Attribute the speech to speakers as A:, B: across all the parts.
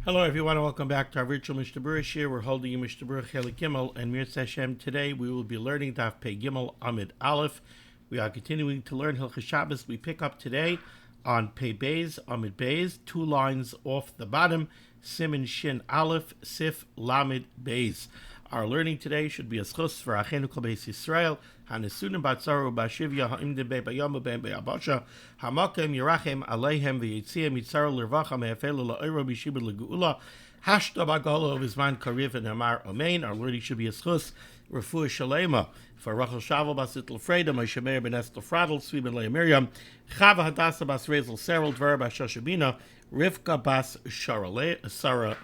A: Hello everyone and welcome back to our virtual Mishnah Berurah here. We're holding a Mishnah Berurah Chelik Gimel and Mir Hashem. Today we will be learning Daf Pei Gimel Amid Aleph. We are continuing to learn Hilchos Shabbos. We pick up today on Pei Beis Amid Beis, 2 lines off the bottom, Siman Shin Aleph Sif Lamed Beis. Our learning today should be a schus for Achenu Kol Beis Yisrael, Hanesunim Batzaru Bashivya Ha'imdim Bei Bayom Ben Be'abasha Hamakem Yerachem Aleihem V'Yitziam Yitzaru L'Rvacha Me'afelu La'Oiro B'Shibur L'Geula Hashta Bagolo V'Zman Kariv and Amar Amen. Our learning should be a schus Refuah Shalema for Rachel Shavel Basit L'Freda Moshe Meir Ben Esther Fradel Tzvi Ben Leah Miriam Chava Hadassah Bas Rezel Serel Dvar Bas Shashabina Rivka Bas Sarah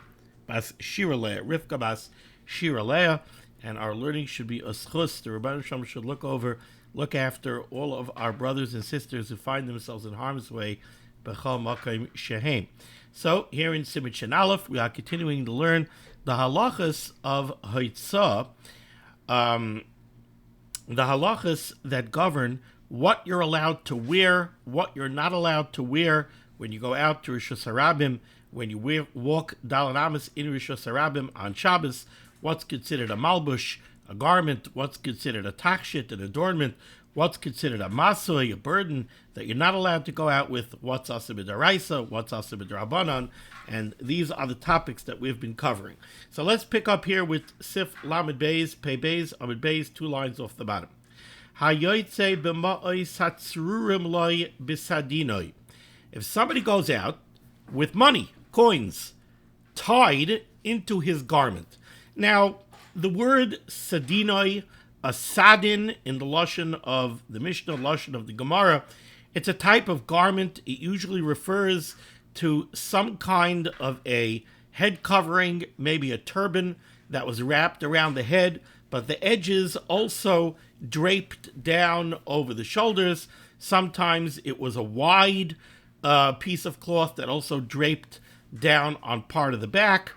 A: Bas Shiraleh Rivka Bas Shiraleh. And our learning should be a schus. The Rebbeinu Shalom should look after all of our brothers and sisters who find themselves in harm's way. B'chol makom shehem. So here in Siman Shin Aleph, we are continuing to learn the halachas of HaTorah, the halachas that govern what you're allowed to wear, what you're not allowed to wear when you go out to Rishus Harabim, when you walk Dalan Amos in Rishus Harabim on Shabbos. What's considered a malbush, a garment, what's considered a takshit, an adornment, what's considered a masoi, a burden that you're not allowed to go out with, what's asa b'daraisa, what's asa b'drabanan, and these are the topics that we've been covering. So let's pick up here with Sif Lamed Beis, Pei Beis, Amid Beis, 2 lines off the bottom. Hayoytze b'ma'oi satzrurim loy b'sadinoi. If somebody goes out with money, coins, tied into his garment. Now, the word sadinoi, a sadin in the lashon of the Mishnah, lashon of the Gemara, it's a type of garment. It usually refers to some kind of a head covering, maybe a turban that was wrapped around the head, but the edges also draped down over the shoulders. Sometimes it was a wide piece of cloth that also draped down on part of the back.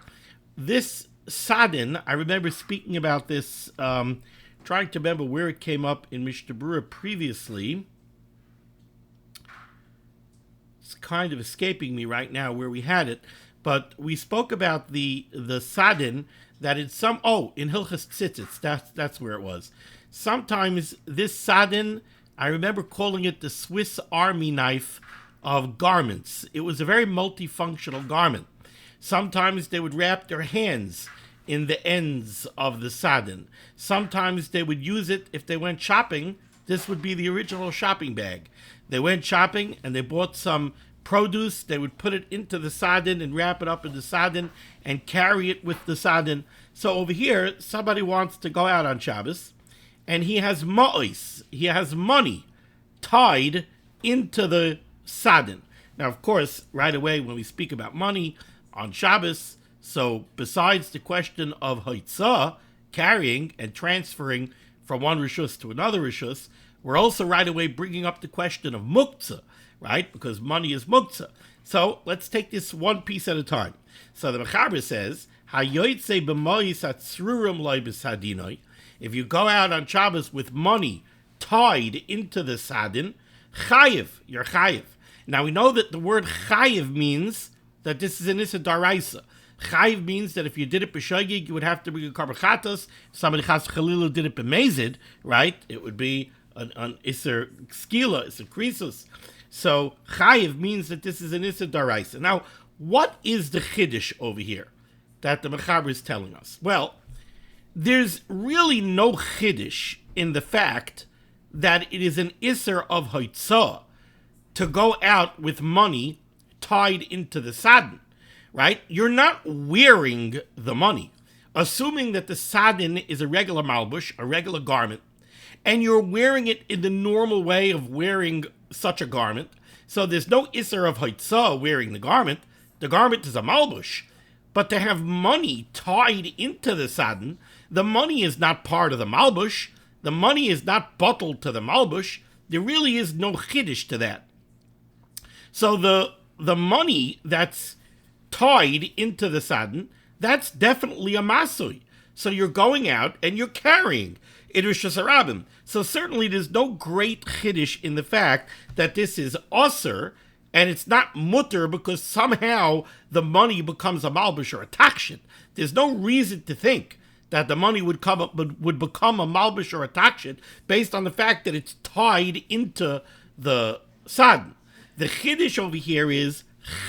A: This sadin, I remember speaking about this, trying to remember where it came up in Mishnah Berurah previously. It's kind of escaping me right now where we had it, but we spoke about the sadin that in in Hilchos Tzitzit, that's where it was. Sometimes this sadin, I remember calling it the Swiss Army knife of garments. It was a very multifunctional garment. Sometimes they would wrap their hands in the ends of the sadin. Sometimes they would use it if they went shopping. This would be the original shopping bag. They went shopping and they bought some produce. They would put it into the sadin and wrap it up in the sadin and carry it with the sadin. So over here, somebody wants to go out on Shabbos and he has ma'os, he has money tied into the sadin. Now, of course, right away when we speak about money on Shabbos, so besides the question of HaTorah, carrying and transferring from one rishus to another rishus, we're also right away bringing up the question of muktzah, right? Because money is muktzah. So let's take this one piece at a time. So the Mechaber says, Hayoytze b'mois atzrurim loy b'sadinoi. If you go out on Shabbos with money tied into the sadin, chayiv, you're chayiv. Now we know that the word chayiv means that this is an issa daraisa. Chayiv means that if you did it b'shogeg, you would have to bring a karban chatos. If somebody chas chalilu did it b'mezid, right? It would be an issa skila, issa krisus. So chayiv means that this is an issa daraisa. Now, what is the chiddush over here that the Mechaber is telling us? Well, there's really no chiddush in the fact that it is an isser of HaTorah to go out with money tied into the sadin, right? You're not wearing the money. Assuming that the sadin is a regular malbush, a regular garment, and you're wearing it in the normal way of wearing such a garment, so there's no isser of HaTorah wearing the garment is a malbush. But to have money tied into the sadin, the money is not part of the malbush, the money is not bottled to the malbush, there really is no chiddush to that. So the money that's tied into the sadin, that's definitely a masui. So you're going out and you're carrying in Rishus Harabim. So certainly there's no great chiddush in the fact that this is osir And it's not mutter because somehow the money becomes a malbish or a takshin. There's no reason to think that the money would become a malbish or a takshin based on the fact that it's tied into the sadin. The chiddush over here is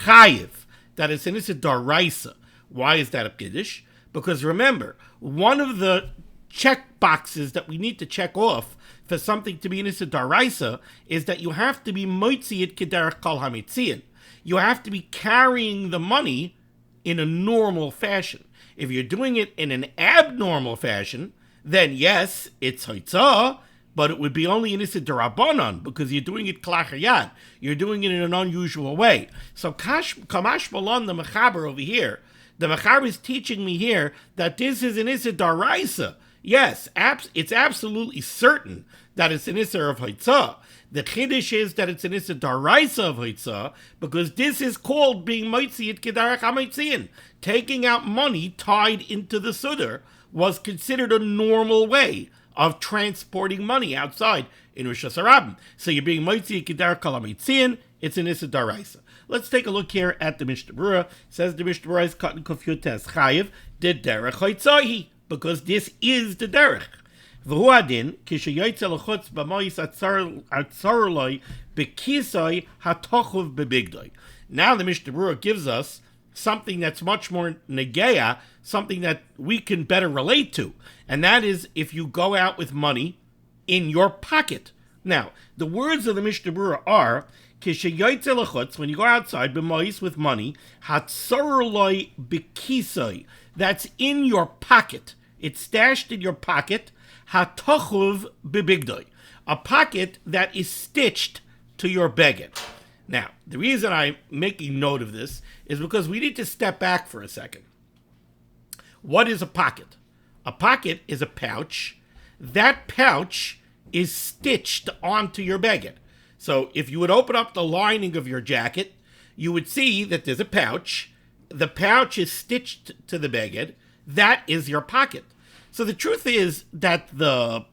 A: chayiv, that it's an issa daraisa. Why is that a chiddush? Because remember, one of the check boxes that we need to check off for something to be an issa daraisa is that you have to be moitziit kederach kol hamitziin. You have to be carrying the money in a normal fashion. If you're doing it in an abnormal fashion, then yes, it's haitzah, but it would be only an issa derabanan because you're doing it klachayad. You're doing it in an unusual way. So kamash malon, the mechaber over here, the mechaber is teaching me here that this is an issa daraisa. Yes, it's absolutely certain that it's an issa of haitzah. The chiddush is that it's an issa daraisa of haitzah because this is called being moitziit kedarach hamitziin. Taking out money tied into the sudar was considered a normal way of transporting money outside in Rosh Hashanah. So you're being moitziit kedarach kol hamitziin. It's an issa daraisa. Let's take a look here at the Mishnah Berurah. Says the Mishnah Berurah is cut in kufyutes chayiv de derech haitzahi, because this is the derech. V'hu adin kishayoytzel lechutz b'mois atzarloi bekisoi hatochuv bebigdoi. Now the Mishnah Berurah gives us something that's much more negeya, something that we can better relate to, and that is if you go out with money in your pocket. Now, the words of the Mishnah Berurah are kishayoytzel lechutz, when you go outside b'mois with money, hatzarloi bekisoi, that's in your pocket. It's stashed in your pocket. Hatochuv bebigdoi, a pocket that is stitched to your beged. Now, the reason I'm making note of this is because we need to step back for a second. What is a pocket? A pocket is a pouch. That pouch is stitched onto your beged. So if you would open up the lining of your jacket, you would see that there's a pouch. The pouch is stitched to the beged. That is your pocket. So the truth is that the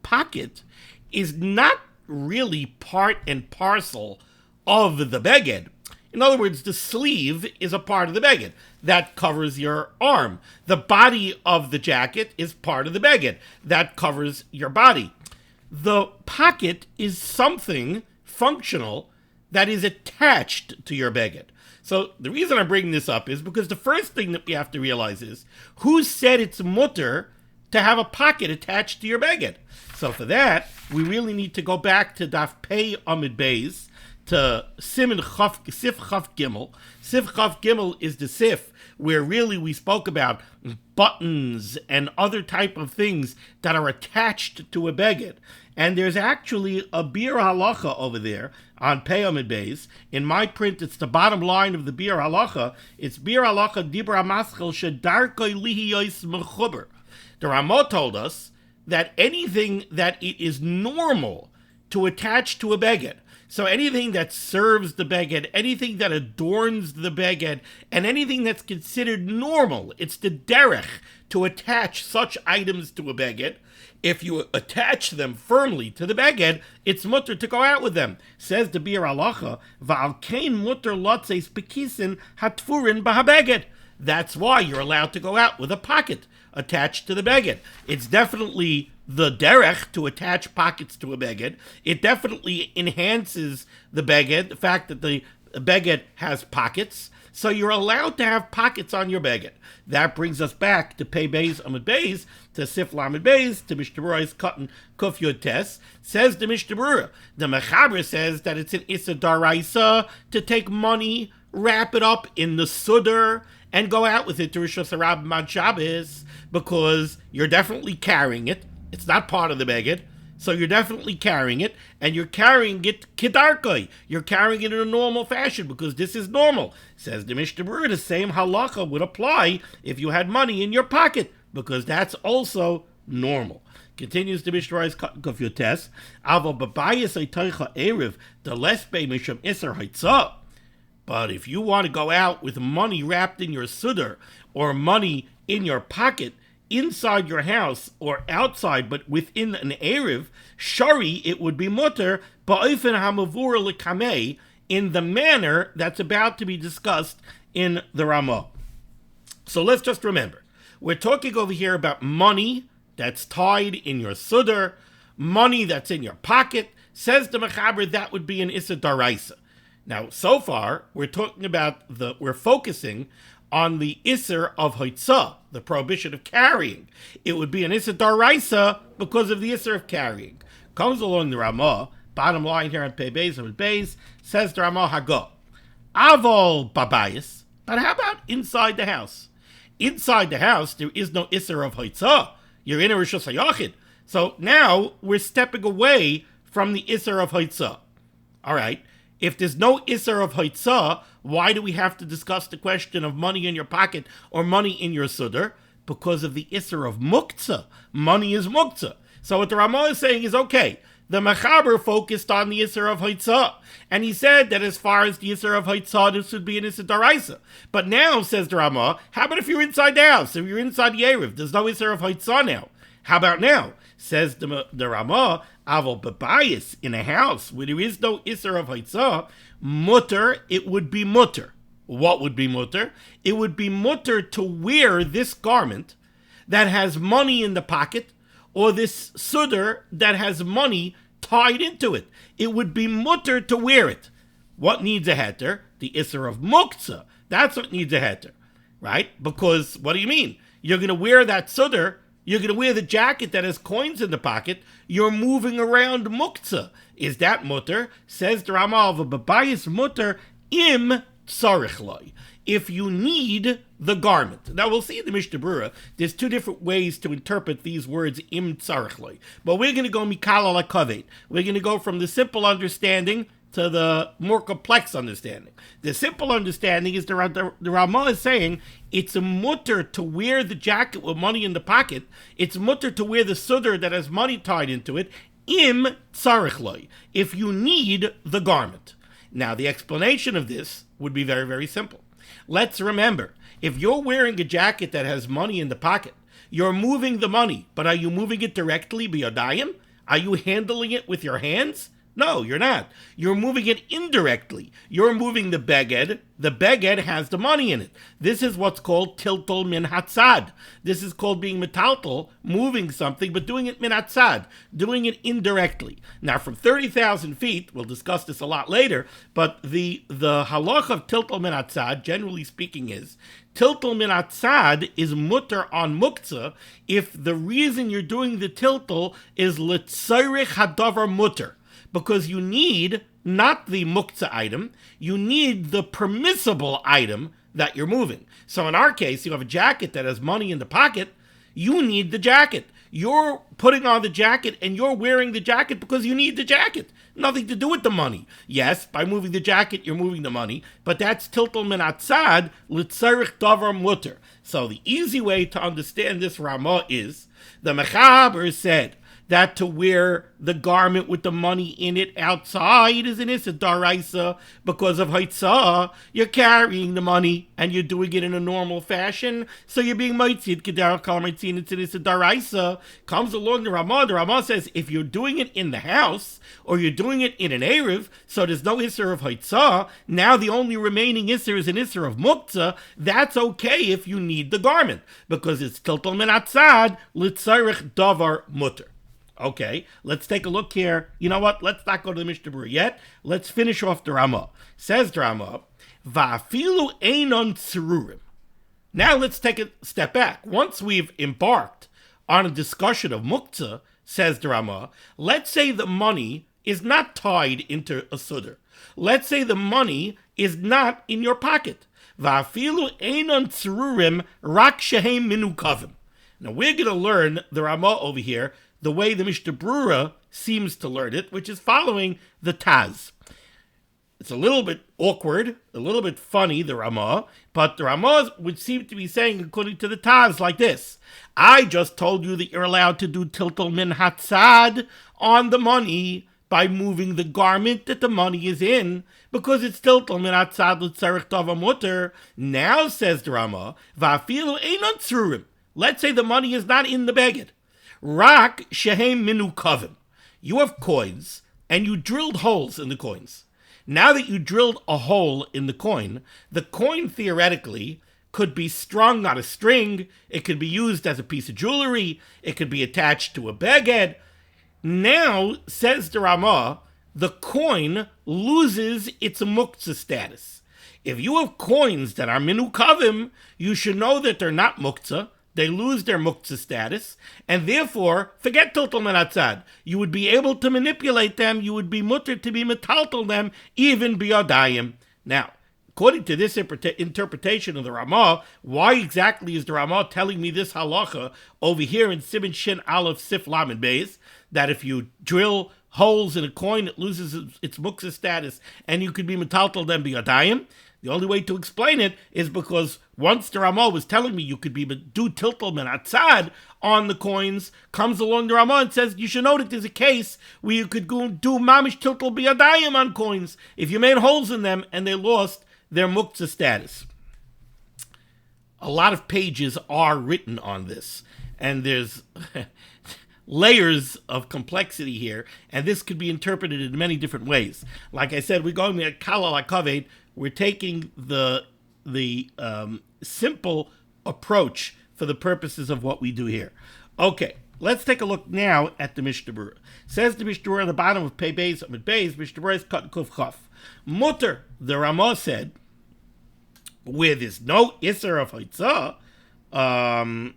A: pocket is not really part and parcel of the beged. In other words, the sleeve is a part of the beged. That covers your arm. The body of the jacket is part of the beged. That covers your body. The pocket is something functional that is attached to your beged. So the reason I'm bringing this up is because the first thing that we have to realize is who said it's mutter to have a pocket attached to your beged. So for that, we really need to go back to Daf Pei Amid Beis, to Siman Sif Chaf Gimel. Sif Chaf Gimel is the Sif where really we spoke about buttons and other type of things that are attached to a beged. And there's actually a Bir Halacha over there on Pei Amid Beis. In my print, it's the bottom line of the Bir Halacha. It's Bir Halacha Dibra Maschel Shedarkoi Lihiyos Mechuber. The Ramah told us that anything that it is normal to attach to a beged, so anything that serves the beged, anything that adorns the beged, and anything that's considered normal, it's the derech to attach such items to a beged. If you attach them firmly to the beged, it's mutter to go out with them. Says the Bir Halacha, Va'al kein mutter lotzes bekisin hatfurin b'habeged. That's why you're allowed to go out with a pocket attached to the beged. It's definitely the derech to attach pockets to a beged. It definitely enhances the beged, the fact that the beged has pockets. So you're allowed to have pockets on your beged. That brings us back to Pei Beis Amid Beis, to Sif Lamed Beis, to Mishnah Berurah's Katan Kuf Yud Tes. Says the Mishnah Berurah. The Mechaber says that it's an Issa Daraisa to take money, wrap it up in the sudar, and go out with it to Rosh Hashanah Mad Shabbos, because you're definitely carrying it. It's not part of the beged, so you're definitely carrying it, and you're carrying it kedarkoi. You're carrying it in a normal fashion, because this is normal. Says the Mishnah Berurah, the same halacha would apply if you had money in your pocket, because that's also normal. Continues the Mishnah Berurah's Kuf Yud Tes, Avo b'bayis eitoicha erev, the lesbe misham iser haitzah. But if you want to go out with money wrapped in your sudar, or money in your pocket, inside your house or outside, but within an erev, shari, it would be mutter, ba'ofen hamavur lekamei, in the manner that's about to be discussed in the Ramah. So let's just remember, we're talking over here about money that's tied in your sudar, money that's in your pocket. Says the Mechaber, that would be an Issa Daraisa. Now, so far, we're talking about we're focusing on the Isser of Hoitzah, the prohibition of carrying. It would be an Issa Daraisa because of the Isser of carrying. Comes along the Ramah, bottom line here on Pei Beis and Beis, says the Ramah Hago, Avol Babayis, but how about inside the house? Inside the house, there is no Isser of Hoitzah. You're in a Rishus HaYachid. So now we're stepping away from the Isser of Hoitzah. All right. If there's no Isser of Hoitzah, why do we have to discuss the question of money in your pocket or money in your sudar? Because of the Isser of Muktzah. Money is Muktzah. So what the Ramah is saying is, okay, the Mechaber focused on the Isser of Hoitzah. And he said that as far as the Isser of Hoitzah, this would be an Isser Daraisa. But now, says the Ramah, how about if you're inside the house? If you're inside the Erev, there's no Isser of Hoitzah now. How about now? Says the Ramah, Avol Babayis, in a house where there is no Isser of Hoitzah, mutter, it would be mutter. What would be mutter? It would be mutter to wear this garment that has money in the pocket, or this sudar that has money tied into it. It would be mutter to wear it. What needs a heter? The Isser of Muktzah. That's what needs a heter, right? Because, what do you mean? You're going to wear that sudar, you're going to wear the jacket that has coins in the pocket, you're moving around Muktzah. Is that mutter? Says the Ramah of a Babayis mutter im tzarich loy. If you need the garment. Now we'll see in the Mishnah Berurah, there's two different ways to interpret these words im tzarich loy. But we're going to go mikal ala kavet. We're going to go from the simple understanding to the more complex understanding. The simple understanding is the Ramah is saying it's a mutter to wear the jacket with money in the pocket. It's mutter to wear the sudar that has money tied into it. Im tzarich loy, if you need the garment. Now the explanation of this would be very, very simple. Let's remember, if you're wearing a jacket that has money in the pocket, you're moving the money, but are you moving it directly biyadayim? Are you handling it with your hands? No, you're not. You're moving it indirectly. You're moving the beged. The beged has the money in it. This is what's called tiltul min hatzad. This is called being metaltal, moving something, but doing it min hatzad, doing it indirectly. Now, from 30,000 feet, we'll discuss this a lot later, but the halach of tiltul min hatzad, generally speaking, is tiltul min hatzad is mutter on muktzah if the reason you're doing the tiltul is litzarich hadavar mutter. Because you need not the muktzah item, you need the permissible item that you're moving. So in our case, you have a jacket that has money in the pocket, you need the jacket. You're putting on the jacket and you're wearing the jacket because you need the jacket. Nothing to do with the money. Yes, by moving the jacket, you're moving the money, but that's tiltul min hatzad litzarich davar mutter. So the easy way to understand this Ramah is, the Mechaber said, that to wear the garment with the money in it outside is an Issa Daraisa because of Hoitzah. You're carrying the money and you're doing it in a normal fashion, so you're being Maitzid Kedar Kal Maitzin. It's an Issa Daraisa. Comes along the Ramah says if you're doing it in the house or you're doing it in an Erev, so there's no Isser of Hoitzah, now the only remaining Isser is an Isser of Muktzah. That's okay if you need the garment because it's Tiltul Min Hatzad Litzarich Davar Mutter. Okay, let's take a look here. You know what? Let's not go to the Mishnah Berurah yet. Let's finish off the Ramah. Says the Ramah, Va'afilu einon tzerurim. Now let's take a step back. Once we've embarked on a discussion of muktzah, says the Ramah, let's say the money is not tied into a sudar. Let's say the money is not in your pocket. Va'afilu einon tzerurim rak shehem minukavim. Now we're going to learn the Ramah over here the way the Mishnah Berurah seems to learn it, which is following the Taz. It's a little bit awkward, a little bit funny, the Ramah, but the Ramah would seem to be saying, according to the Taz, like this. I just told you that you're allowed to do tiltul min hatzad on the money by moving the garment that the money is in, because it's tiltul min hatzad l'tzarich davar mutter. Now, says the Ramah, va'afilu einon tzerurim. Let's say the money is not in the beged. Rak shehem minukavim. You have coins, and you drilled holes in the coins. Now that you drilled a hole in the coin theoretically could be strung on a string. It could be used as a piece of jewelry. It could be attached to a beged. Now, says the Ramah, the coin loses its muktzah status. If you have coins that are minukavim, you should know that they're not muktzah. They lose their muktzah status, and therefore, forget tiltal menatzad. You would be able to manipulate them. You would be mutter to be metaltal them, even biyadayim. Now, according to this interpretation of the Ramah, why exactly is the Ramah telling me this halacha over here in Siman Shin Aleph Sif Lamed Beis, that if you drill holes in a coin, it loses its muktzah status, and you could be metaltal them biyadayim? The only way to explain it is because once the Ramah was telling me you could do tiltal menatzad on the coins, comes along the Ramah and says you should know that there's a case where you could go do mamish tiltal biyadayim on coins if you made holes in them and they lost their muktzah status. A lot of pages are written on this, and there's layers of complexity here, and this could be interpreted in many different ways. Like I said, we're going to kalal hakaved. We're taking the simple approach for the purposes of what we do here. Okay, let's take a look now at the Mishnah Berurah. Says the Mishnah Berurah at the bottom of Pei Beis Amud Beis, Mishnah Berurah is cut kuf chaf. Mutter, the Ramah said, where there's no iser of haitzah, I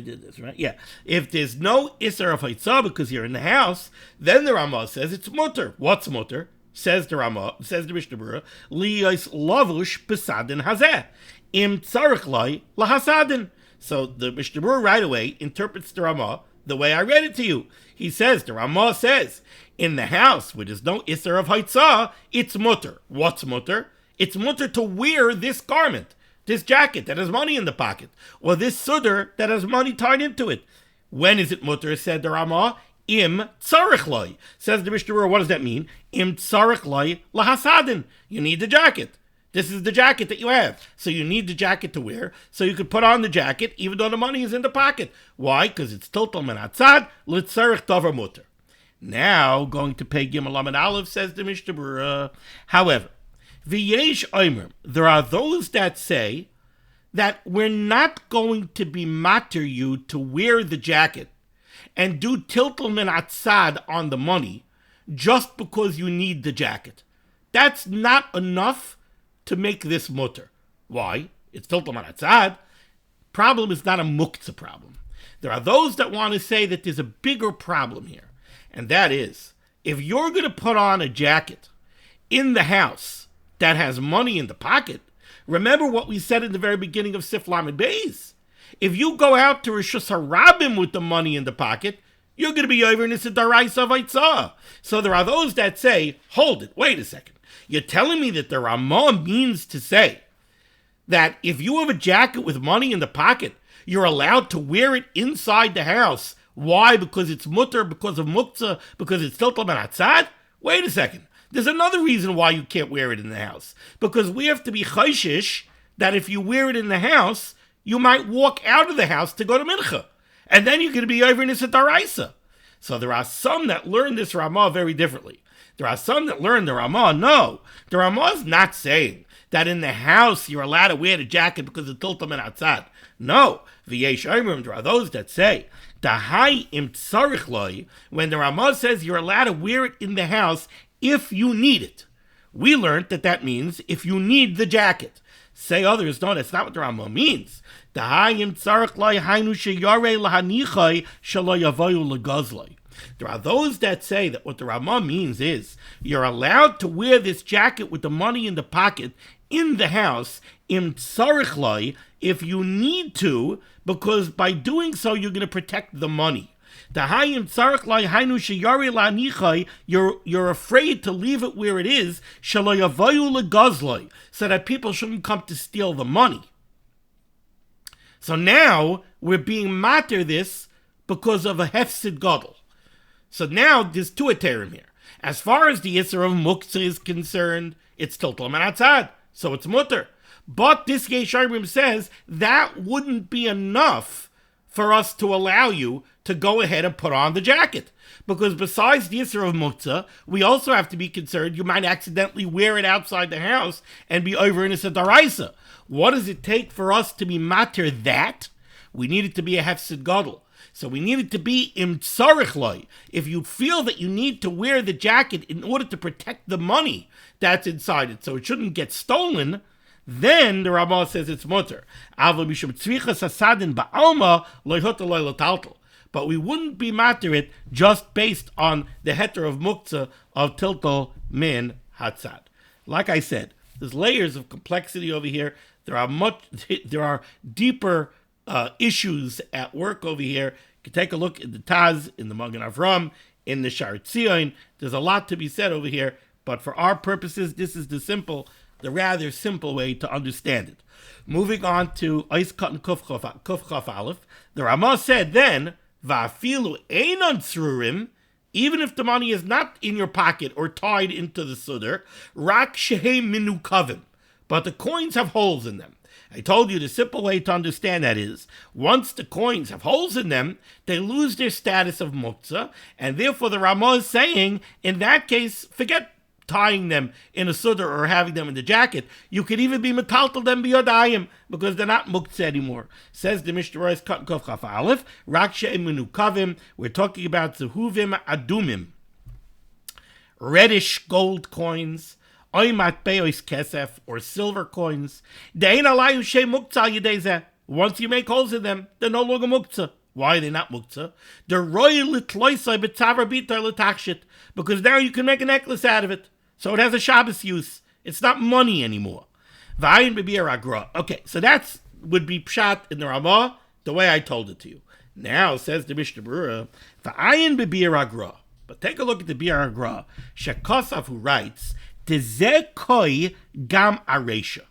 A: did this, right? Yeah. If there's no iser of haitzah because you're in the house, then the Ramah says it's mutter. What's mutter? Says the Ramah, says the Mishnah Berurah, liyos lavush besadin hazeh, im tzarich loy lahasadin. So the Mishnah Berurah right away interprets the Ramah the way I read it to you. He says, the Ramah says, in the house where there's no iser of haitzah, it's mutter. What's mutter? It's mutter to wear this garment, this jacket that has money in the pocket, or this sudar that has money tied into it. When is it mutter, said the Ramah? Im tzarich loy. Says the Mishnah Berurah, what does that mean? Im tzarich loy lahasadin. You need the jacket. This is the jacket that you have. So you need the jacket to wear, so you could put on the jacket even though the money is in the pocket. Why? Because it's tiltal menatzad, litzarich davar mutter. Now, going to Pei Gimel Lamed Aleph, says the Mishnah Berurah. However, v'yesh oimrim, there are those that say that we're not going to be matter you to wear the jacket and do tiltal menatzad on the money just because you need the jacket. That's not enough to make this mutter. Why? It's tiltal menatzad. Problem is not a muktzah problem. There are those that want to say that there's a bigger problem here, and that is, if you're going to put on a jacket in the house that has money in the pocket, remember what we said in the very beginning of Sif Lamed Beis. If you go out to Rishus HaRabim with the money in the pocket, you're going to be over in this daraisa vaitzah. So there are those that say, hold it, wait a second. You're telling me that the Ramah means to say that if you have a jacket with money in the pocket, you're allowed to wear it inside the house. Why? Because it's mutter, because of muktzah, because it's tiltal menatzad? Wait a second. There's another reason why you can't wear it in the house. Because we have to be chayshish that if you wear it in the house, you might walk out of the house to go to mincha. And then you're going to be over in this daraisa. So there are some that learn this Ramah very differently. There are some that learn the Ramah. No, the Ramah is not saying that in the house you're allowed to wear the jacket because of tiltal menatzad. No, v'yesh oimrim, there are those that say, Dahai im tzarich loy, when the Ramah says you're allowed to wear it in the house if you need it. We learned that that means if you need the jacket. Say others, no, that's not what the Ramah means. There are those that say that what the Ramah means is you're allowed to wear this jacket with the money in the pocket in the house im tzarich loy, if you need to, because by doing so you're going to protect the money. You're afraid to leave it where it is, so that people shouldn't come to steal the money. So now we're being matter this because of a hefsid gadol. So now there's two aterim here. As far as the Isser of Muktzah is concerned, it's tiltal menatzad, so it's mutter. But this Yesh Arbim says that wouldn't be enough for us to allow you to go ahead and put on the jacket. Because besides the Yisr of Muktzah, we also have to be concerned you might accidentally wear it outside the house and be over in a Daraisa. What does it take for us to be matter that? We need it to be a Hefsid Gadol. So we need it to be im tzarich loy. If you feel that you need to wear the jacket in order to protect the money that's inside it, so it shouldn't get stolen, then the Ramah says it's mutter. But we wouldn't be matter it just based on the heter of muktzah of tiltal min hatzad. Like I said, there's layers of complexity over here. There are deeper issues at work over here. You can take a look at the Taz, in the Magen Avram, in the Shar Tzion. There's a lot to be said over here, but for our purposes, this is the rather simple way to understand it. Moving on to Eis Katan Kuf Chaf Aleph, the Ramah said then, Va'afilu einon tzrurim, even if the money is not in your pocket or tied into the sudar, rak shehei minukavim, but the coins have holes in them. I told you the simple way to understand that is, once the coins have holes in them, they lose their status of muktzah, and therefore the Ramah is saying, in that case, forget tying them in a sudar or having them in the jacket. You could even be metaltal them biyodayim, because they're not muktzah anymore. Says the Mishnah Berurah Katan Kuf Chaf Aleph, rak she'em minukavim, we're talking about zehuvim adumim, reddish gold coins, oimat be'ois kesef, or silver coins. De'ein alayu she muktzah yedei. Once you make holes in them, they're no longer muktzah. Why are they not muktzah? They're royal litloisai b'tzavar bitar l'takshit, because now you can make a necklace out of it. So it has a Shabbos use. It's not money anymore. V'ayin b'bir agra. Okay, so that would be pshat in the Ramah, the way I told it to you. Now, says the Mishnah Berurah, v'ayin b'bir agra. But take a look at the Bir Agra. Shekosav, who writes, Tezeh koi gam aresha.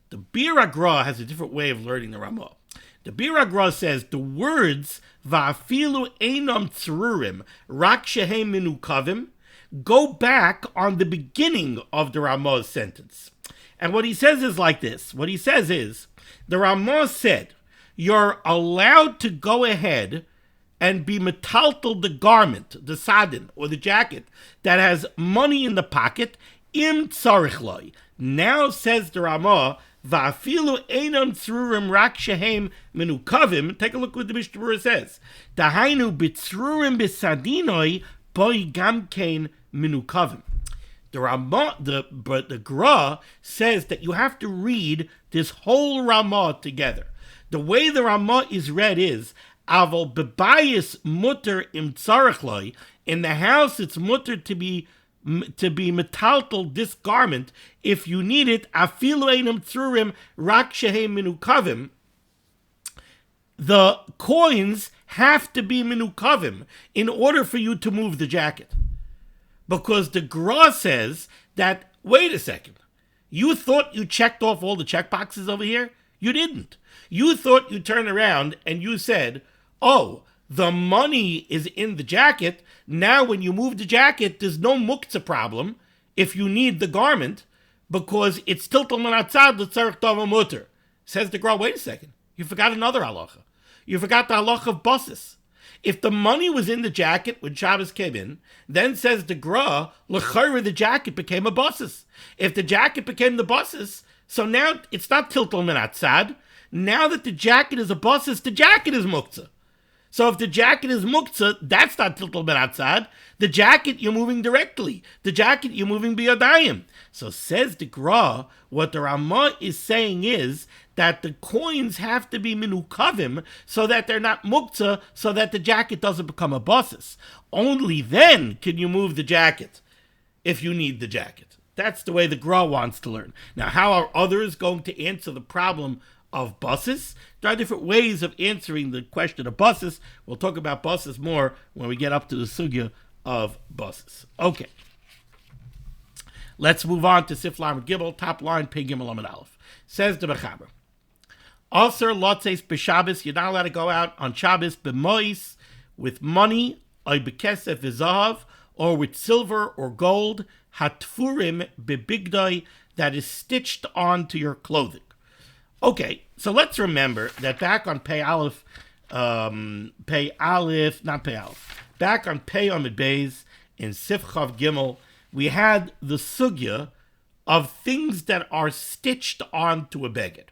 A: The Bir Agra has a different way of learning the Ramah. The Bir Agra says the words va'afilu einom tzrurim rak shehei minukavim go back on the beginning of the Ramah's sentence. And what he says is like this. What he says is, the Ramah said, you're allowed to go ahead and be metaltal the garment, the sadin, or the jacket, that has money in the pocket, im tzarich loy. Now, says the Ramah, va'afilu einon tzrurim rak shehem minukavim. Take a look what the Mishnah Berurah says. Dahainu b'tzrurim b'sadinoi boi gamkein minukavim. The Ramah, the Gra says that you have to read this whole Ramah together. The way the Ramah is read is, aval bebayis mutter im tzarich loy. In the house, it's mutter to be metaltal this garment if you need it. Afilu einam tzurim rak shehem minukavim. The coins have to be minukavim in order for you to move the jacket, because the Gra says that, wait a second, you thought you checked off all the check boxes over here? You didn't. You thought you turned around and you said, oh, the money is in the jacket. Now when you move the jacket, there's no muktzah problem if you need the garment, because it's tiltal manatzad l'tzarech tova mutter. Says the Gra, wait a second, you forgot another halacha. You forgot the halacha of buses. If the money was in the jacket when Shabbos came in, then says the Gra, l'chayra the jacket became a buses. If the jacket became the buses, so now it's not tiltal manatzad. Now that the jacket is a buses, the jacket is muktzah. So if the jacket is muktzah, that's not tiltal beratzad. The jacket you're moving directly. The jacket you're moving biyadayim. So says the Gra, what the Ramah is saying is that the coins have to be minukavim so that they're not muktzah, so that the jacket doesn't become a buses. Only then can you move the jacket if you need the jacket. That's the way the Gra wants to learn. Now, how are others going to answer the problem of buses? There are different ways of answering the question of buses. We'll talk about buses more when we get up to the sugya of buses. Okay. Let's move on to Sif Lamed Gimel, top line, Pei Gimel Amud Aleph. Says the Mechaber, Aser lotzes b'Shabbos, you're not allowed to go out on Shabbos b'mois, with money, oy b'kesef v'zahav, or with silver or gold, hatfurim b'bigdoi, that is stitched onto your clothing. Okay, so let's remember that back on Pei Aleph, Pei Aleph, not Pei Aleph. Back on Pei Amid Beis in Sif Chav Gimel, we had the sugya of things that are stitched onto a beged.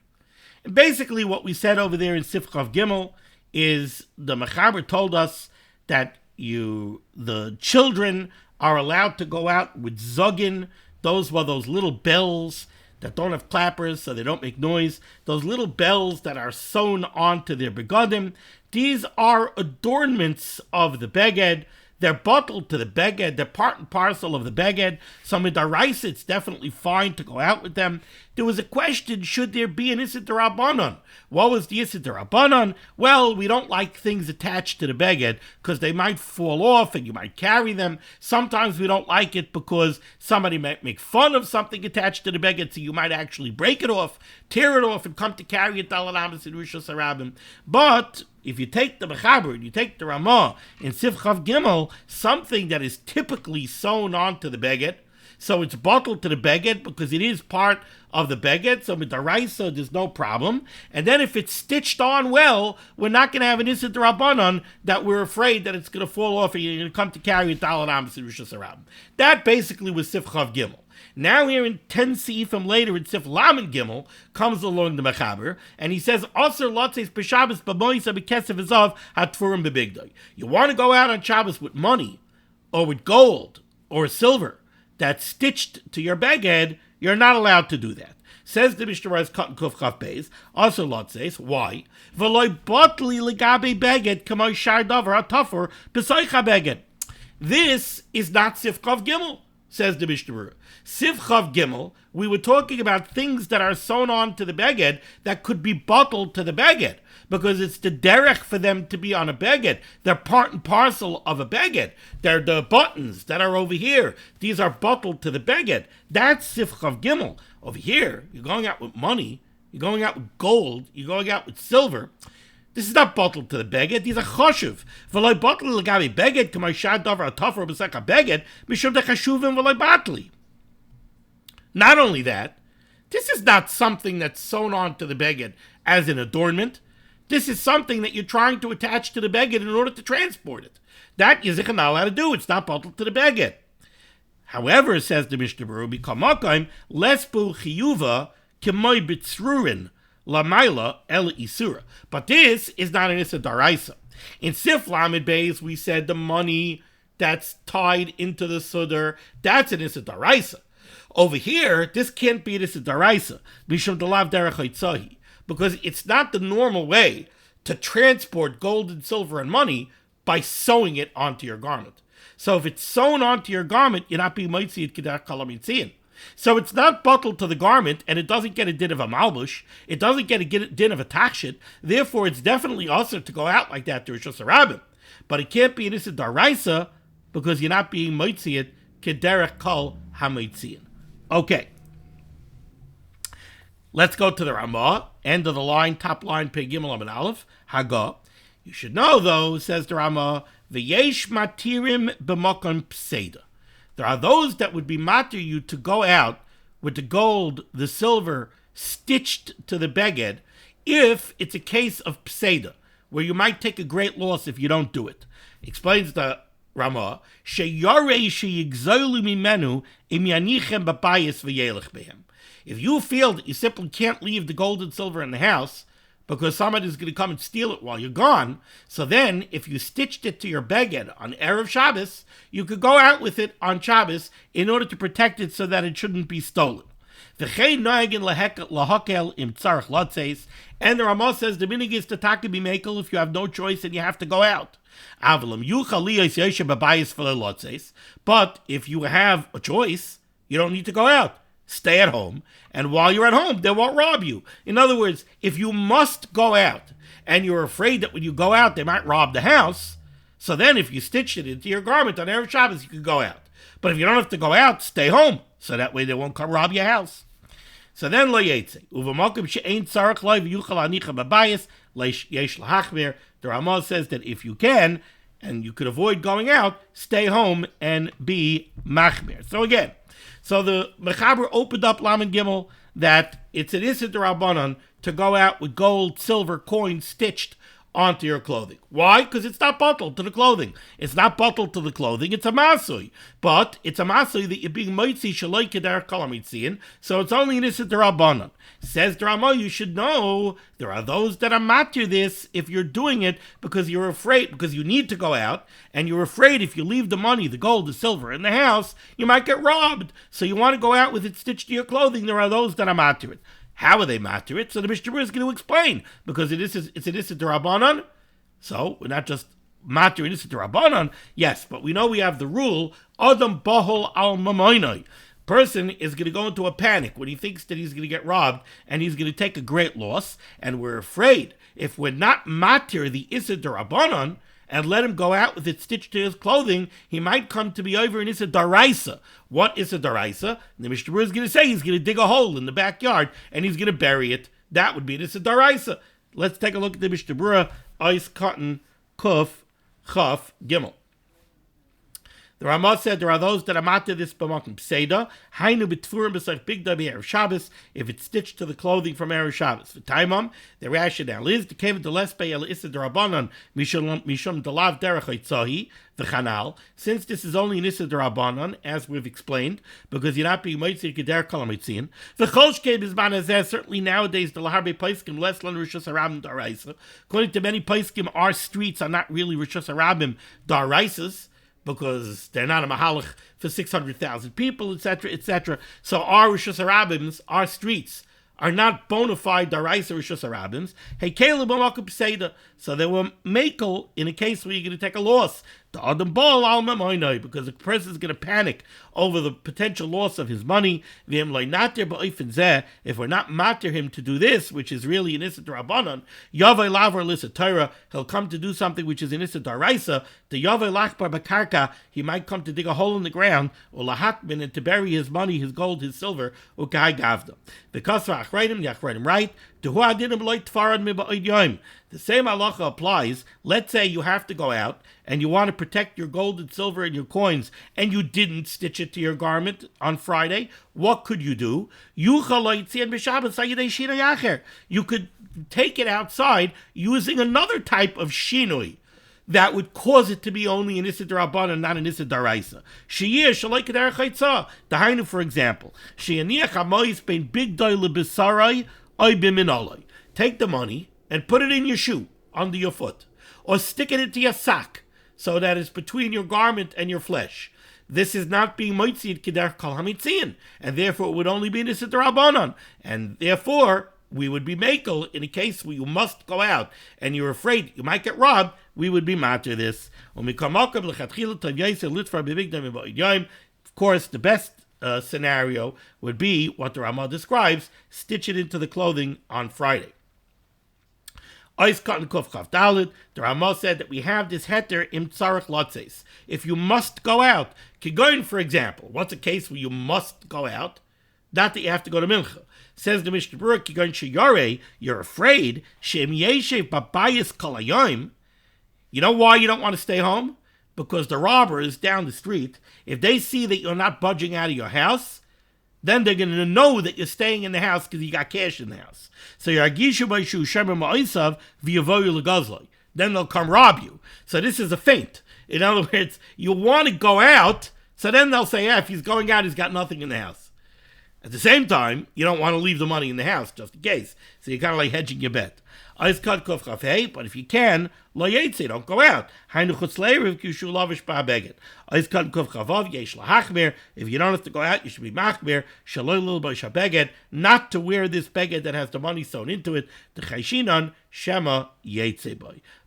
A: And basically what we said over there in Sif Chav Gimel is the Mechaber told us that the children are allowed to go out with zogin. Those were those little bells that don't have clappers so they don't make noise. Those little bells that are sewn onto their begadim. These are adornments of the beged. They're bottled to the beged. They're part and parcel of the beged. So midaraisa, it's definitely fine to go out with them. There was a question, should there be an Issa D'Rabbanan? What was the Issa D'Rabbanan? Well, we don't like things attached to the beged because they might fall off and you might carry them. Sometimes we don't like it because somebody might make fun of something attached to the beged, so you might actually break it off, tear it off, and come to carry it Dalalamas and Rishos Harabim. But if you take the Mechaber and you take the Ramah in Sif Chav Gimel, something that is typically sewn onto the beged, so it's bottled to the beged because it is part of the beged, so with the raisa there's no problem. And then if it's stitched on well, we're not going to have an Issa D'Rabbanan that we're afraid that it's going to fall off and you're going to come to carry it Dalad Amos and Rishos Harabim. That basically was Sif Chav Gimel. Now here in 10 Seifim later in Sif Lamed Gimel comes along the Mechaber and he says, Aser Lotzeis B'Shabbos B'Moisa B'Kesef Ezav HaTfurim B'Bigdai. You want to go out on Shabbos with money or with gold or silver that's stitched to your beged, you're not allowed to do that. Says the Mishnah Berurah Cut and Kuf Chaf Beis, also lot says, why? V'loi botli legabe beged k'moi shar davar ha'tafur b'soicha beged. This is not Sif Chav Gimel, says the Mishnah Berurah. Sif Chav Gimel, we were talking about things that are sewn on to the beged that could be bottled to the beged, because it's the derech for them to be on a beged. They're part and parcel of a beged. They're the buttons that are over here. These are bottled to the beged. That's Sif Chav Gimel. Over here, you're going out with money, you're going out with gold, you're going out with silver. This is not bottled to the beged. These are choshev. V'loi botli legabi beged k'may shad davar ha'tafur b'secha beged mishum dechashuvim v'loi batli. Not only that, this is not something that's sewn onto the beged as an adornment. This is something that you're trying to attach to the beged in order to transport it. That you're not allowed to do. It's not bottled to the beged. However, says the Mishnah Berurah, b'kamakim lesbu chiyuva k'moi b'tzrurin lamayla el isura. But this is not an issa daraisa. In Sif Lamed Beis, we said the money that's tied into the sudar, that's an issa daraisa. Over here, this can't be an issa daraisa, mishum delav derech haitzahi, because it's not the normal way to transport gold and silver and money by sewing it onto your garment. So if it's sewn onto your garment, you're not being mitziat kedach kalamitzian. So it's not bottled to the garment, and it doesn't get a din of a malbush. It doesn't get a din of a tachshit. Therefore, it's definitely also to go out like that to Rishos Harabim. But it can't be an issa daraisa because you're not being mitziat kederech kol hamitzian. Okay. Let's go to the Ramah, end of the line, top line, Pei Gimel Amud Aleph, Haga. You should know, though, says the Ramah, V'yesh matirim b'mokon pseida. There are those that would be matir you to go out with the gold, the silver, stitched to the beged, if it's a case of pseida, where you might take a great loss if you don't do it. Explains the Ramah, Sheyarei sheyigzolu mimenu im yanichem b'bayis v'yelech behem. If you feel that you simply can't leave the gold and silver in the house because somebody's going to come and steal it while you're gone, so then if you stitched it to your beged on Erev Shabbos, you could go out with it on Shabbos in order to protect it so that it shouldn't be stolen. And the Ramah says the minig is to taka b'mekel if you have no choice and you have to go out. But if you have a choice, you don't need to go out. Stay at home, and while you're at home, they won't rob you. In other words, if you must go out, and you're afraid that when you go out, they might rob the house, so then if you stitched it into your garment on Erev Shabbos, you could go out. But if you don't have to go out, stay home, so that way they won't come rob your house. So then, lo yetze. Uvamokim she'ein tzarech loy v'yuchal anicha b'bayis, yesh lahachmir. The Ramah says that if you can, and you could avoid going out, stay home and be machmir. So again, so the Mechaber opened up Lamed Gimel that it's an Issa D'Rabbanan to go out with gold, silver, coins stitched onto your clothing. Why? Because it's not bottled to the clothing. It's not bottled to the clothing. It's a masui. But it's a masui that you're being moitzi shaloi keder kol hamitziin, so it's only an issa d'Rabbanan. Says the Rama, you should know there are those that are matir this if you're doing it because you're afraid, because you need to go out, and you're afraid if you leave the money, the gold, the silver in the house, you might get robbed. So you want to go out with it stitched to your clothing. There are those that are matir it. How are they matir it? So the Mishnah Berurah is going to explain, because it's an issa d'Rabbanan. So we're not just matir an issa d'Rabbanan. Yes, but we know we have the rule, Adam bahol al mamoinoi. Person is going to go into a panic when he thinks that he's going to get robbed, and he's going to take a great loss, and we're afraid if we're not matir the issa d'Rabbanan and let him go out with it stitched to his clothing, he might come to be over in issa d'Oraisa. What issa d'Oraisa? The Mishnah Berurah is going to say he's going to dig a hole in the backyard and he's going to bury it. That would be an issa d'Oraisa. Let's take a look at the Mishnah Berurah, Ois Cotton Kuf Chaf Gimel. The Ramah said there are those that are matir this b'makom pseida, hainu b'tfurim b'sach bigda b'erev Shabbos, if it's stitched to the clothing from erev Shabbos. For taimam, the rationale is the came to less by el issa d'Rabbanan mishum delav derech ha'itzahi v'chanal. Since this is only an issa d'Rabbanan, as we've explained, because you're not being moitzir keder kol hamitziin. V'chol shkei b'zman hazeh, certainly nowadays the laharbe paiskim less lan rishus harabim d'araisa. According to many paiskim, our streets are not really rishus harabim d'araisas, because they're not a mahalach for 600,000 people, etc., etc. So our Rishus Harabims, our streets, are not bona fide daraisa Rishus Harabims. Hey, Caleb b'makom pseida. So they were makel in a case where you're going to take a loss. The adam bal al mamoinoi, because the person is going to panic over the potential loss of his money. If we're not matir him to do this, which is really an issa d'Rabbanan, yavei lavar l'issa Torah, he'll come to do something which is an issa d'Oraisa. The yavei lachbar b'karka, he might come to dig a hole in the ground, or lahatmin, and to bury his money, his gold, his silver, ukai gavda. The kasva achrayim, the achrayim right. The same halacha applies. Let's say you have to go out and you want to protect your gold and silver and your coins, and you didn't stitch it to your garment on Friday. What could you do? You could take it outside using another type of shinui that would cause it to be only an issa d'Rabbanan, not an issa d'Oraisa. Sheyeh shaloi keder chaytzah. Dahainu, for example, sheyaniach hamois bein big doyle b'sarai. Take the money and put it in your shoe, under your foot, or stick it into your sack so that it's between your garment and your flesh. This is not being moitzid keder kol hamitziin, and therefore it would only be an issa d'Rabbanan, and therefore we would be makel in a case where you must go out and you're afraid you might get robbed. We would be matir this. Of course, the best scenario would be what the Ramah describes: stitch it into the clothing on Friday. The Ramah said that we have this heter im tzarech lotzes. If you must go out, kigoyin, for example, what's a case where you must go out? Not that you have to go to mincha. Says the Mishnah Berurah, kigoyin sheyarei, you're afraid shem yeshev babayis kol hayom. You know why you don't want to stay home? Because the robbers down the street, if they see that you're not budging out of your house, then they're going to know that you're staying in the house because you got cash in the house. So then they'll come rob you. So this is a feint. In other words, you want to go out, so then they'll say, if he's going out, he's got nothing in the house. At the same time, you don't want to leave the money in the house, just in case. So you're kind of like hedging your bet. But if you can, don't go out. If you don't have to go out, you should be machmer, not to wear this beged that has the money sewn into it,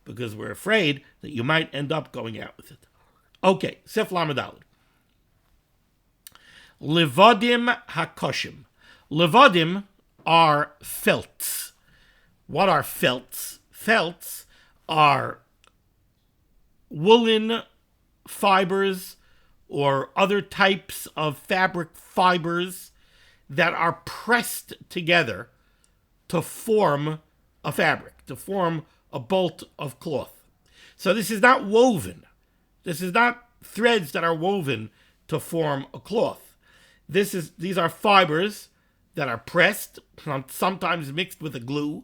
A: because we're afraid that you might end up going out with it. Okay, Sef Lamadalid. Levadim hakoshim. Levadim are felts. What are felts? Felts are woolen fibers or other types of fabric fibers that are pressed together to form a fabric, to form a bolt of cloth. So this is not woven. This is not threads that are woven to form a cloth. These are fibers that are pressed, sometimes mixed with a glue,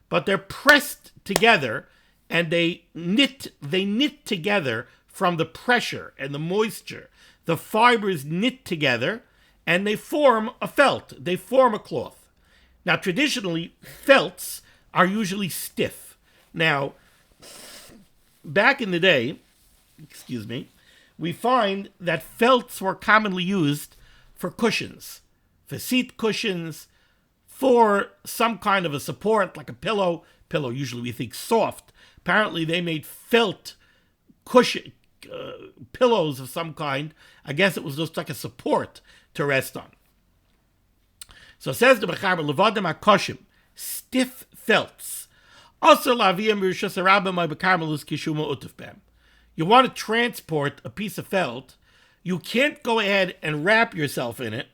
A: but they're pressed together and they knit together from the pressure and the moisture. The fibers knit together, and they form a felt. They form a cloth. Now, traditionally, felts are usually stiff. Now, back in the day, we find that felts were commonly used for cushions, for seat cushions, for some kind of a support, like a pillow. Pillow, usually we think soft. Apparently, they made felt cushion, pillows of some kind. I guess it was just like a support to rest on. So says the Mechaber, Levadim HaKoshim, stiff felts. Also, Laviyam Rishas Arabim Bekarmelus Kishuma Utufbem. You want to transport a piece of felt, you can't go ahead and wrap yourself in it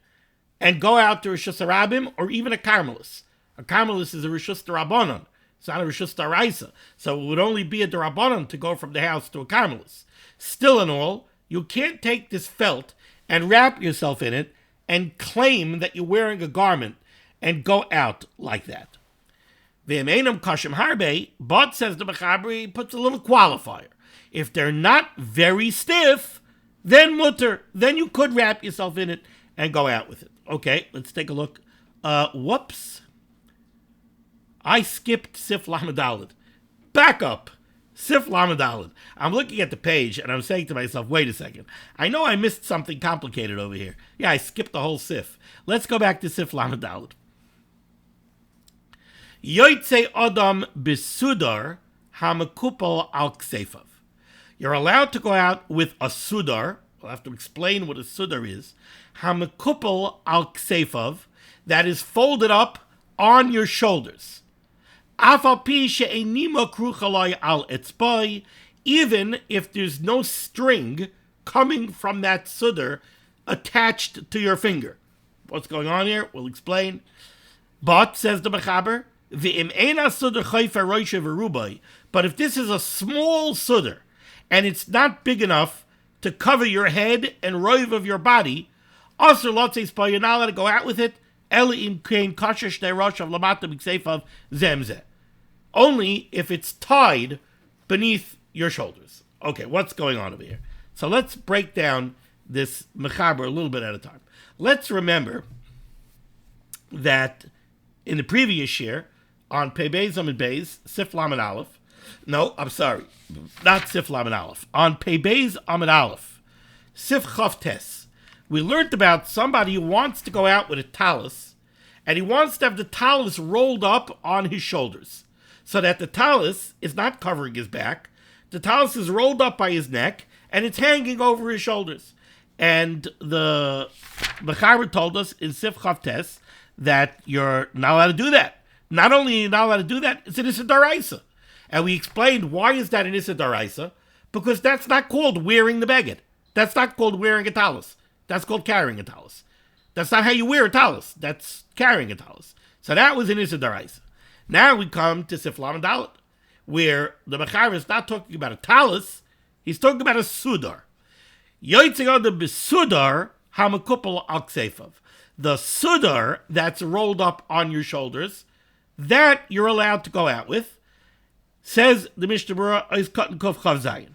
A: and go out to Rishas Arabim or even a Carmelus. A Carmelus is a Rishus Darabonon. It's not a Rishus Daraisa. So it would only be a Darabonon to go from the house to a Carmelus. Still in all, you can't take this felt and wrap yourself in it and claim that you're wearing a garment and go out like that. V'emenam kashim harbe, but says the Mechaber, he puts a little qualifier. If they're not very stiff, then mutter. Then you could wrap yourself in it and go out with it. Okay, let's take a look. Whoops. I skipped Sif Lamed Daled. Back up. Sif Lamed Daled. I'm looking at the page and I'm saying to myself, wait a second. I know I missed something complicated over here. Yeah, I skipped the whole Sif. Let's go back to Sif Lamed Daled. Yoitze Adam Bisudar Hamakupal Al Ksefav. You're allowed to go out with a sudar. We'll have to explain what a sudar is. Hamakupal Al Ksefav, that is folded up on your shoulders. Even if there's no string coming from that sudar attached to your finger. What's going on here? We'll explain. But, says the Mechaber, but if this is a small sudar, and it's not big enough to cover your head and roiv of your body, you're not allowed to go out with it, only if it's tied beneath your shoulders. Okay, what's going on over here? So let's break down this Mechaber a little bit at a time. Let's remember that in the previous year, on Pei Beis Amid Beis, Sif Lamed Aleph, no, I'm sorry, not Sif Lamed Aleph, on Pei Beis Amid Aleph, Sif Chav Tes, we learned about somebody who wants to go out with a talus, and he wants to have the talus rolled up on his shoulders, so that the talus is not covering his back, the talus is rolled up by his neck, and it's hanging over his shoulders. And the Mechaber told us in Sif Chav Tes that you're not allowed to do that. Not only are you not allowed to do that, it's an Issa Daraisa. And we explained why is that an Issa Daraisa? Because that's not called wearing the beged. That's not called wearing a talus. That's called carrying a talus. That's not how you wear a talus. That's carrying a talus. So that was an Issa Daraisa. Now we come to Sif Lamed Daled, where the Mechaber is not talking about a talus, he's talking about a sudar. Yotzei Adam Bisudar Hamakupal Al Ksefav. The sudar that's rolled up on your shoulders, that you're allowed to go out with, says the Mishnah Berurah is cut and kuf chav zayin.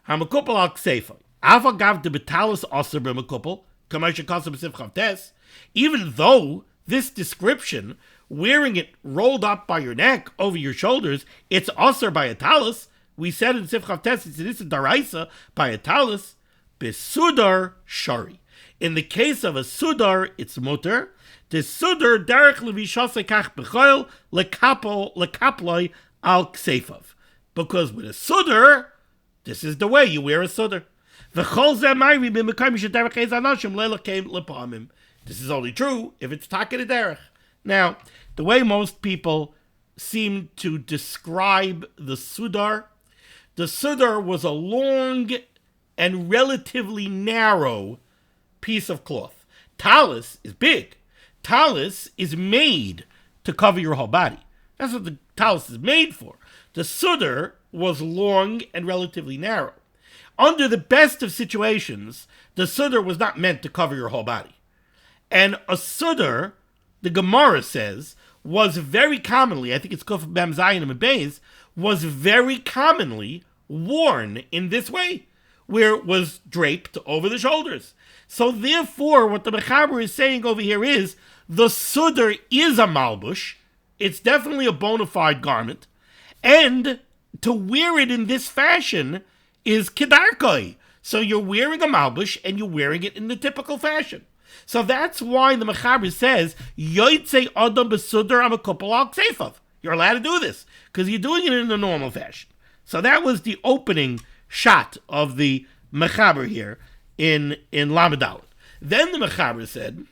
A: Hamakupal al ksefa. Ava gav de betalis aser b'makupal, kamasha kasem sif chav tes. Even though this description, wearing it rolled up by your neck over your shoulders, it's aser by a talus. We said in sif chav tes, it's a daraisa by a talus. Besudar shari. In the case of a sudar, it's mutter. The sudar derech levishase kach b'choil lekaploi al ksefav. Because with a sudar, this is the way you wear a sudar. This is only true if it's taken a derech. Now, the way most people seem to describe the sudar was a long and relatively narrow piece of cloth. Talus is big. Talus is made to cover your whole body. That's what the talus is made for. The sudar was long and relatively narrow. Under the best of situations, the sudar was not meant to cover your whole body. And a sudar, the Gemara says, was very commonly, I think it's Kuf Mem Zayin and Beis, was very commonly worn in this way, where it was draped over the shoulders. So therefore, what the Mechaber is saying over here is, the Sudar is a Malbush, it's definitely a bona fide garment, and to wear it in this fashion is Kedarkoi. So you're wearing a Malbush, and you're wearing it in the typical fashion. So that's why the Mechaber says, Yoitze Adam Besudar am a couple al Kseifav. You're allowed to do this, because you're doing it in the normal fashion. So that was the opening shot of the Mechaber here in Lamed Aleph. Then the Mechaber said,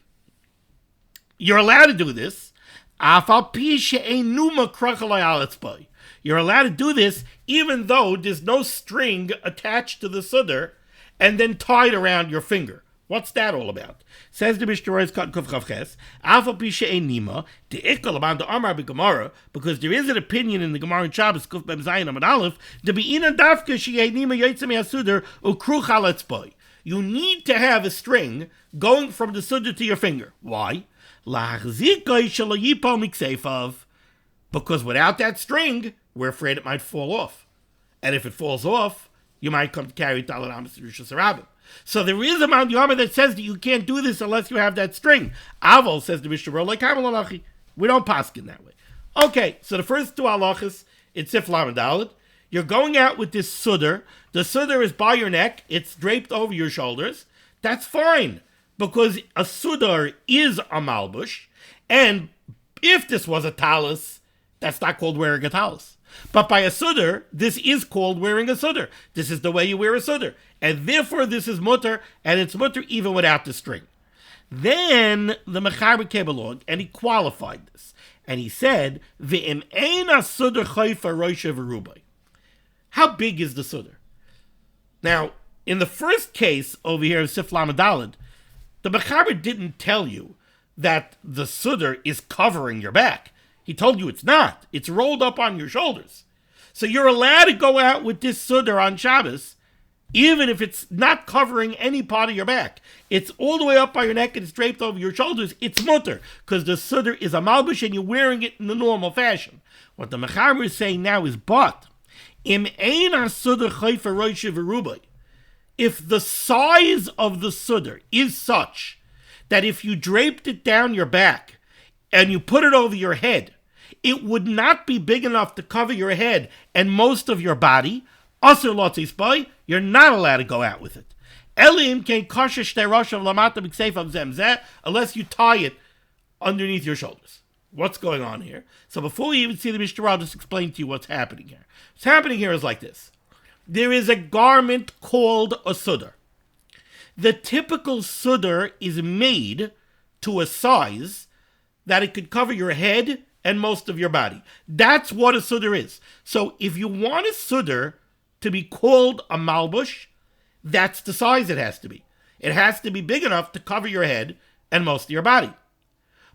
A: you're allowed to do this, you're allowed to do this even though there's no string attached to the Sudar and then tied around your finger. What's that all about? Says the Mishnah Berurah, because there is an opinion in the Gemara in Shabbos, Kuf Mem Zayin Amud Aleph, you need to have a string going from the Sudar to your finger. Why? Because without that string, we're afraid it might fall off. And if it falls off, you might come to carry Talat Amas to Rishus Harabim. So there is a Mount Yama that says that you can't do this unless you have that string. Aval says the Mishnah Berurah, like Kamal Alachi. We don't paskin that way. Okay, so the first two halachas, it's Sif Lamed Dalet. You're going out with this Sudar. The Sudar is by your neck. It's draped over your shoulders. That's fine, because a Sudar is a Malbush. And if this was a talis, that's not called wearing a talis. But by a Sudar, this is called wearing a Sudar. This is the way you wear a Sudar. And therefore, this is mutter, and it's mutter even without the string. Then the Mechaber came along, and he qualified this. And he said, V'im ein ha-Sudar chayfa roisha v'rubai. How big is the Sudar? Now, in the first case over here of Sif Lamed Dalet, the Mechaber didn't tell you that the Sudar is covering your back. He told you it's not. It's rolled up on your shoulders. So you're allowed to go out with this Sudar on Shabbos, even if it's not covering any part of your back. It's all the way up by your neck and it's draped over your shoulders. It's mutter, because the Sudar is a Malbush and you're wearing it in the normal fashion. What the Mechaber is saying now is, but, im ein ha-Sudar chayfa roisha v'rubai. If the size of the Sudar is such that if you draped it down your back and you put it over your head, it would not be big enough to cover your head and most of your body, Asur lo tzispai, you're not allowed to go out with it. Elim ken kasher shtei roshav lamata b'kseifav zem zeh, unless you tie it underneath your shoulders. What's going on here? So before we even see the Mishnah Berurah, I'll just explain to you what's happening here. What's happening here is like this. There is a garment called a Sudar. The typical Sudar is made to a size that it could cover your head and most of your body. That's what a Sudar is. So if you want a Sudar to be called a Malbush, that's the size it has to be. It has to be big enough to cover your head and most of your body.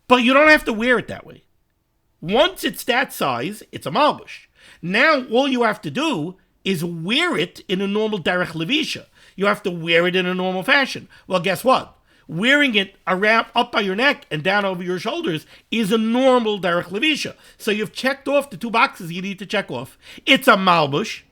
A: But you don't have to wear it that way. Once it's that size, it's a Malbush. Now all you have to do is wear it in a normal derech levisha. You have to wear it in a normal fashion. Well, guess what? Wearing it around up by your neck and down over your shoulders is a normal derech levisha. So you've checked off the two boxes you need to check off. It's a Malbush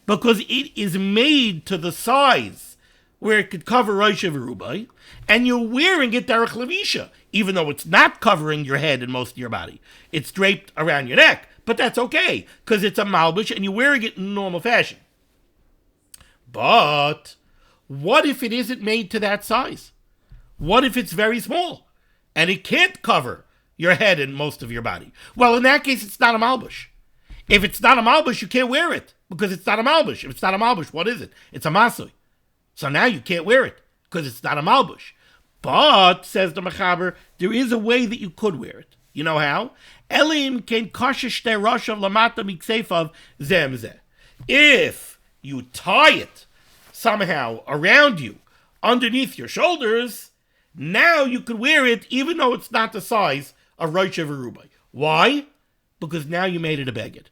A: because it is made to the size where it could cover roisha v'rubai, and you're wearing it derech levisha, even though it's not covering your head and most of your body. It's draped around your neck. But that's okay, because it's a Malbush and you're wearing it in normal fashion. But what if it isn't made to that size? What if it's very small and it can't cover your head and most of your body? Well, in that case, it's not a Malbush. If it's not a Malbush, you can't wear it because it's not a Malbush. If it's not a Malbush, what is it? It's a Masui. So now you can't wear it because it's not a Malbush. But, says the Mechaber, there is a way that you could wear it. You know how? Elim ken kasher shtei roshav lamata mikseifav zem zeh. If you tie it somehow around you, underneath your shoulders, now you could wear it even though it's not the size of roisha v'rubai. Why? Because now you made it a beged.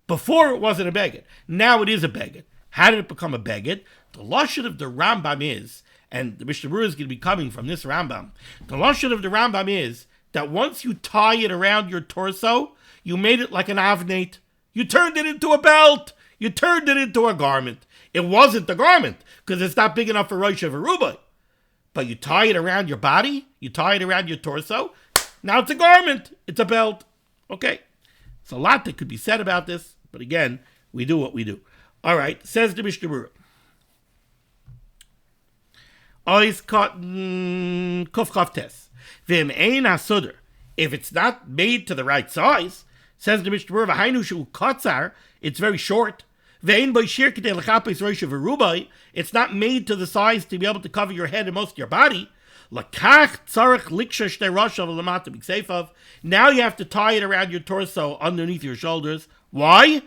A: Before it wasn't a beged. Now it is a beged. How did it become a beged? The lashon of the Rambam is, and the Mishnah Berurah is going to be coming from this Rambam, the lashon of the Rambam is that once you tie it around your torso, you made it like an avnate. You turned it into a belt. You turned it into a garment. It wasn't a garment because it's not big enough for Rosh Hashanah. But you tie it around your body, you tie it around your torso, now it's a garment. It's a belt. Okay. It's a lot that could be said about this, but again, we do what we do. All right, says the Mishnah Berurah. Ois cotton kuf tes. Vim ein hasuder. If it's not made to the right size, says the Mishnah Berurah, v'hainu shu katzar, it's very short. Vein by shir kedei lechapes rosh v'rubai, it's not made to the size to be able to cover your head and most of your body. Lakach tzarich liksha shtei rashav l'mata b'kseifav. Now you have to tie it around your torso underneath your shoulders. Why?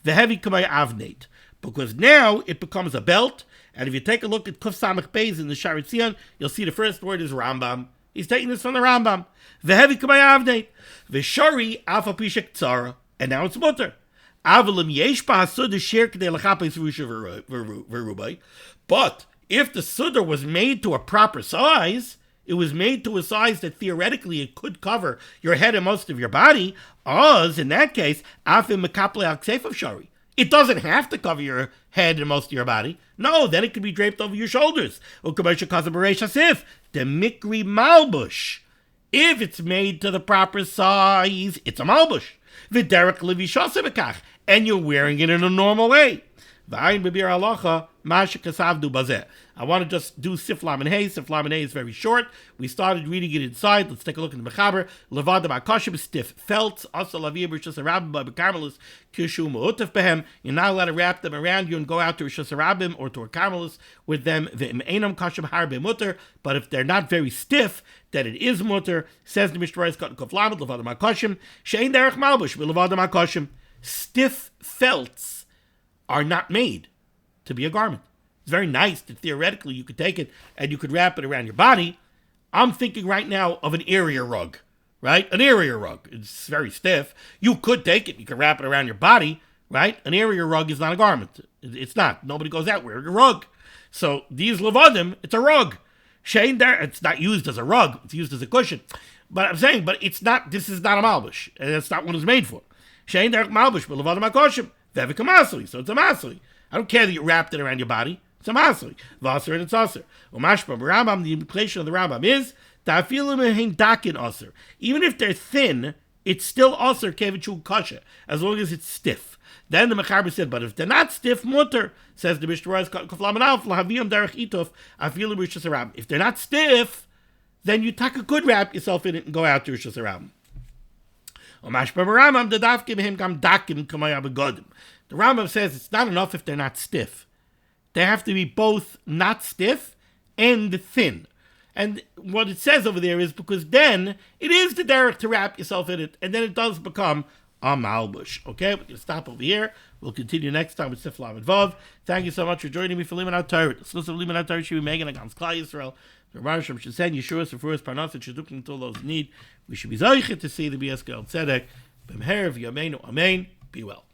A: Vehevi kamay avnate. Because now it becomes a belt. And if you take a look at Kuf Samach Beis in the Shari Tzion, you'll see the first word is Rambam. He's taking this from the Rambam. Vehevi kamay avnate. V'shari afa pishek tzara. And now it's mutter. Avalim yesh ba'asud shir kedei lechapes v'rubai. But if the sudar was made to a proper size, it was made to a size that theoretically it could cover your head and most of your body, Oz, in that case, afim mekaple al ksef of shari. It doesn't have to cover your head and most of your body. No, then it could be draped over your shoulders. The mikri malbush. If it's made to the proper size, it's a malbush. V'derek levi shasibekach. And you're wearing it in a normal way. I want to just do Sif Lamed Hey. Sif Lamed Hey is very short. We started reading it inside. Let's take a look at the Mechaber. Levadim HaKoshim, stiff felts. Also, Laviyah Rishus Harabim by Bekarmelis, Kishu Mu'utef Behem. You're not allowed to wrap them around you and go out to Rishus Harabim or to a Karmelis with them. Ve'im Einam Koshim Harbe Mutter. But if they're not very stiff, then it is Mutter. Says the Mishnah Berurah, Kov Lamed, Levadim HaKoshim. Shein Derech Malbush, Levadim HaKoshim. Stiff felts are not made to be a garment. It's very nice that theoretically you could take it and you could wrap it around your body. I'm thinking right now of an area rug, right? An area rug. It's very stiff. You could take it. You could wrap it around your body, right? An area rug is not a garment. It's not. Nobody goes out wearing a rug. So these levadim, it's a rug. Shein there, it's not used as a rug. It's used as a cushion. But I'm saying, but it's not, this is not a malbush. And that's not what it's made for. Shein there malbush, but levadim hakoshim. So it's a masli. I don't care that you wrapped it around your body. It's a masli. Vaser and it's aser. Umashba Rambam, the implication of the Rambam is ta'afilim dakin aser. Even if they're thin, it's still aser kevichu kasha, as long as it's stiff. Then the Mechaber said, but if they're not stiff, mutter. Says the Mishnah Berurah, if they're not stiff, then you could wrap yourself in it and go out to Rishus Harabim. The Rambam says it's not enough if they're not stiff. They have to be both not stiff and thin. And what it says over there is because then it is the derech to wrap yourself in it, and then it does become a malbush. Okay, we're going to stop over here. We'll continue next time with Sif Lamed Vav. Thank you so much for joining me for Limud HaTorah. The Slus of Limud HaTorah should be Megan against Klal Yisrael. The Rebbe Hashem should send Yeshua's for us, Parnas, and Shiddukim until those in need. We should be Zoichet to see the BSK Tzedek. B'mher v'yameinu amen. Be well.